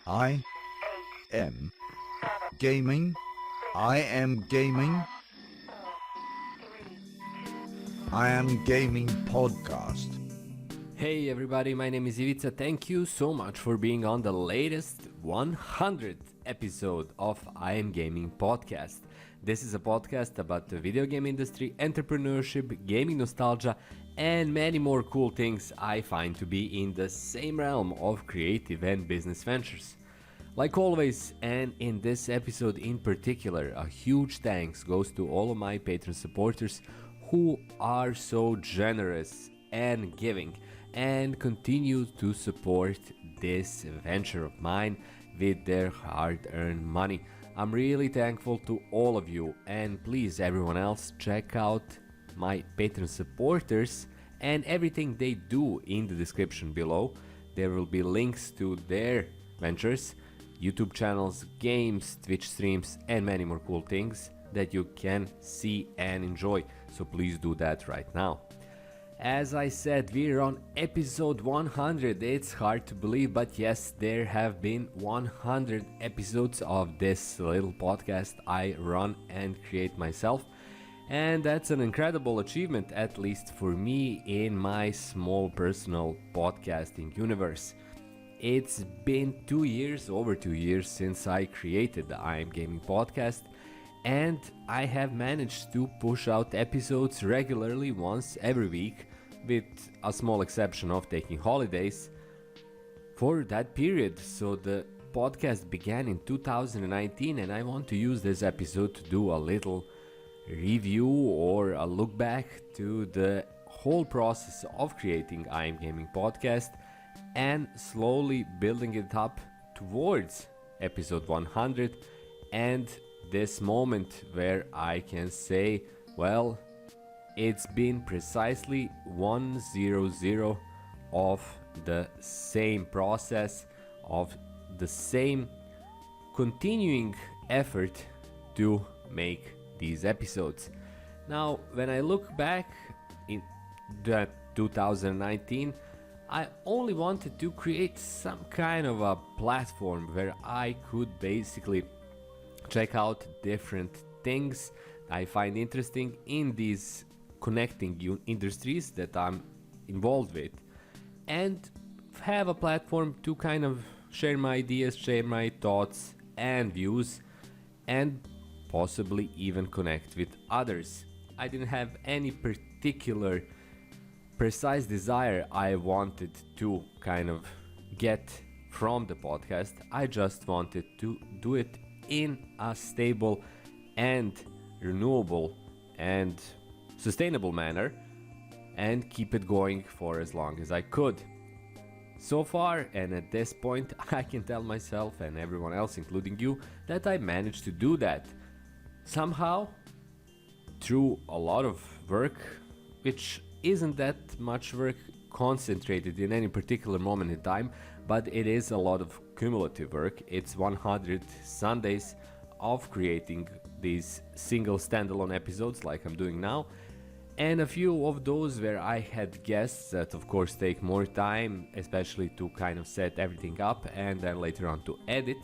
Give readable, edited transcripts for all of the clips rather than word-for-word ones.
I am gaming. I am gaming. I am gaming podcast. Hey everybody, my name is Ivica. Thank you so much for being on the latest 100th episode of I Am Gaming podcast. This is a podcast about the video game industry, entrepreneurship, gaming nostalgia, and many more cool things I find to be in the same realm of creative and business ventures. Like always, and in this episode in particular, a huge thanks goes to all of my Patreon supporters who are so generous and giving and continue to support this venture of mine with their hard-earned money. I'm really thankful to all of you, and please everyone else check out my Patreon supporters and everything they do in the description below. There will be links to their ventures, YouTube channels, games, Twitch streams, and many more cool things that you can see and enjoy. So please do that right now. As I said, we're on episode 100. It's hard to believe, but yes, there have been 100 episodes of this little podcast I run and create myself. And that's an incredible achievement, at least for me, in my small personal podcasting universe. It's been over 2 years since I created the I Am Gaming podcast, and I have managed to push out episodes regularly once every week, with a small exception of taking holidays for that period. So the podcast began in 2019, and I want to use this episode to do a little review or a look back to the whole process of creating I Am Gaming podcast and slowly building it up towards episode 100 and this moment where I can say, well, it's been precisely 100 of the same process, of the same continuing effort to make these episodes. Now, when I look back in 2019, I only wanted to create some kind of a platform where I could basically check out different things I find interesting in these connecting industries that I'm involved with, and have a platform to kind of share my ideas, share my thoughts and views, and possibly even connect with others. I didn't have any particular precise desire I wanted to kind of get from the podcast. I just wanted to do it in a stable and renewable and sustainable manner and keep it going for as long as I could. So far, and at this point, I can tell myself and everyone else, including you, that I managed to do that. Somehow, through a lot of work, which isn't that much work concentrated in any particular moment in time, but it is a lot of cumulative work. It's 100 Sundays of creating these single standalone episodes like I'm doing now, and a few of those where I had guests that of course take more time, especially to kind of set everything up and then later on to edit.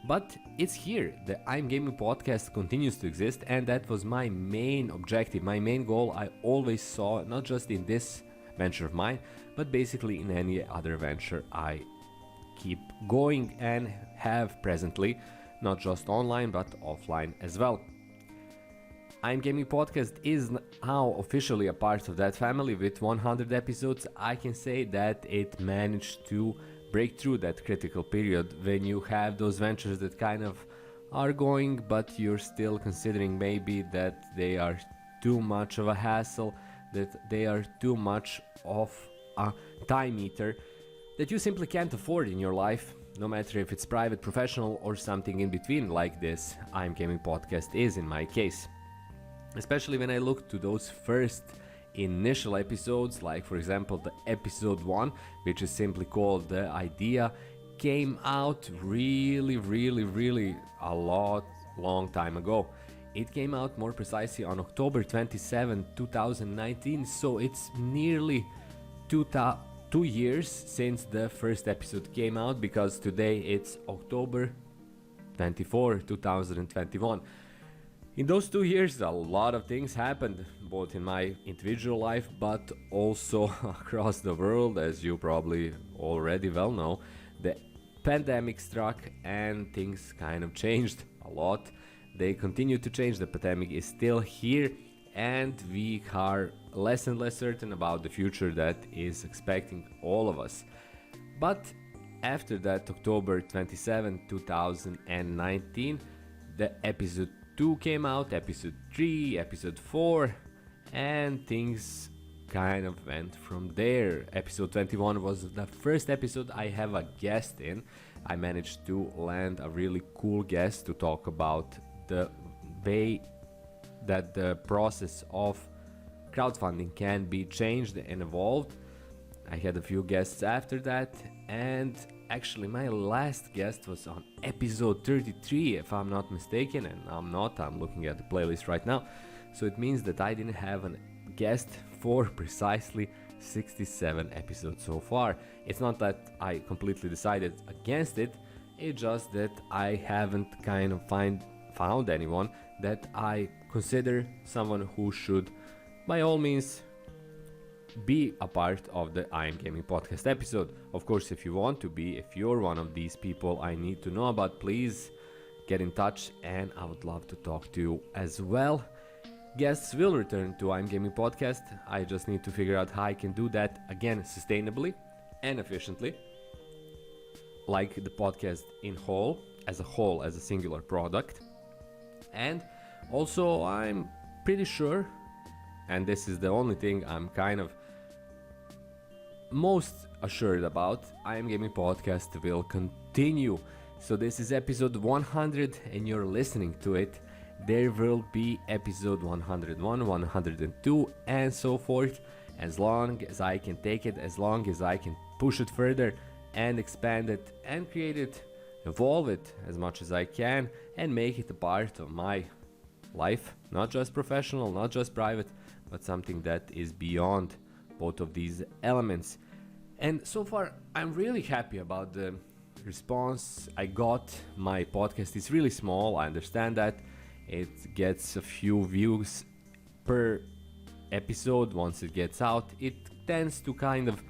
But it's here. The I'm Gaming podcast continues to exist, and that was my main objective, my main goal I always saw, not just in this venture of mine, but basically in any other venture I keep going and have presently, not just online but offline as well. I'm Gaming podcast is now officially a part of that family. With 100 episodes, I can say that it managed to break through that critical period when you have those ventures that kind of are going, but you're still considering maybe that they are too much of a hassle, that they are too much of a time eater that you simply can't afford in your life, no matter if it's private, professional, or something in between, like this I'm Gaming podcast is in my case. Especially when I look to those first initial episodes, like for example the episode 1, which is simply called The Idea, came out really a long time ago. It came out more precisely on October 27, 2019, so it's nearly 12 2 years since the first episode came out, because today it's October 24, 2021. In those 2 years, a lot of things happened, both in my individual life, but also across the world, as you probably already well know. The pandemic struck and things kind of changed a lot. They continue to change. The pandemic is still here, and we are less and less certain about the future that is expecting all of us. But after that, October 27, 2019, the episode 2 came out, episode 3, episode 4, and things kind of went from there. Episode 21 was the first episode I have a guest in. I managed to land a really cool guest to talk about the way that the process of crowdfunding can be changed and evolved. I had a few guests after that, and actually my last guest was on episode 33, if I'm not mistaken, and I'm looking at the playlist right now, so it means that I didn't have a guest for precisely 67 episodes so far. It's not that I completely decided against it, it's just that I haven't kind of found anyone that I consider someone who should by all means be a part of the I Am Gaming podcast episode. Of course, if you're one of these people I need to know about, please get in touch and I would love to talk to you as well. Guests will return to I Am Gaming podcast. I just need to figure out how I can do that again sustainably and efficiently, like the podcast as a singular product. And also, I'm pretty sure, and this is the only thing I'm kind of most assured about, I Am Gaming podcast will continue. So this is episode 100 and you're listening to it. There will be episode 101, 102 and so forth, as long as I can take it, as long as I can push it further and expand it and create it, evolve it as much as I can and make it a part of my life, not just professional, not just private, but something that is beyond both of these elements. And so far I'm really happy about the response I got. My podcast is really small, I understand that. It gets a few views per episode. Once it gets out, it tends to kind of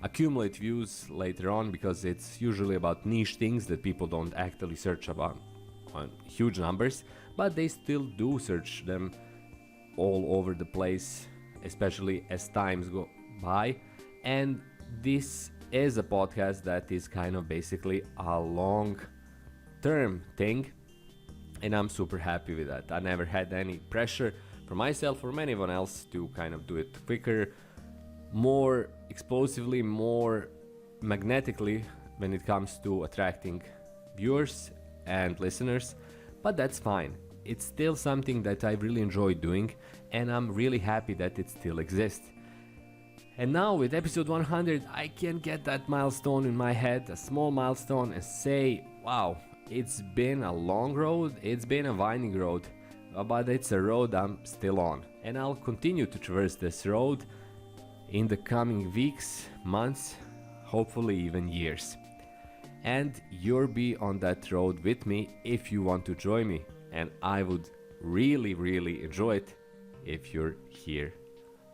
accumulate views later on, because it's usually about niche things that people don't actually search about on huge numbers, but they still do search them all over the place, especially as times go by. And this is a podcast that is kind of basically a long term thing, and I'm super happy with that. I never had any pressure for myself or anyone else to kind of do it quicker, more explosively, more magnetically when it comes to attracting viewers and listeners, but that's fine. It's still something that I really enjoy doing, and I'm really happy that it still exists. And now with episode 100, I can get that milestone in my head, a small milestone, and say, wow, it's been a long road, it's been a winding road, but it's a road I'm still on. And I'll continue to traverse this road in the coming weeks, months, hopefully even years. And you'll be on that road with me if you want to join me. And I would really, really enjoy it if you're here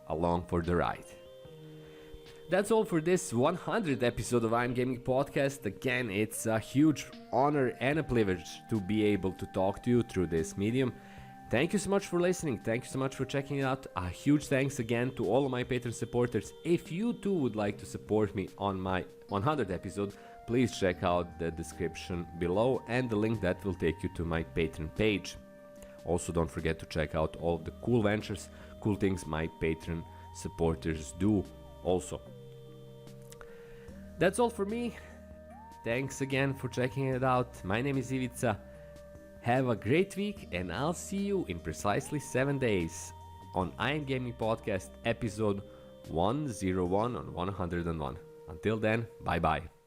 along for the ride. That's all for this 100th episode of I'm Gaming Podcast. Again, it's a huge honor and a privilege to be able to talk to you through this medium. Thank you so much for listening. Thank you so much for checking it out. A huge thanks again to all of my Patreon supporters. If you too would like to support me on my 100th episode, please check out the description below and the link that will take you to my Patreon page. Also, don't forget to check out all the cool ventures, cool things my Patreon supporters do also. That's all for me. Thanks again for checking it out. My name is Ivica. Have a great week, and I'll see you in precisely 7 days on I Am Gaming Podcast episode 101 on 101. Until then, bye bye.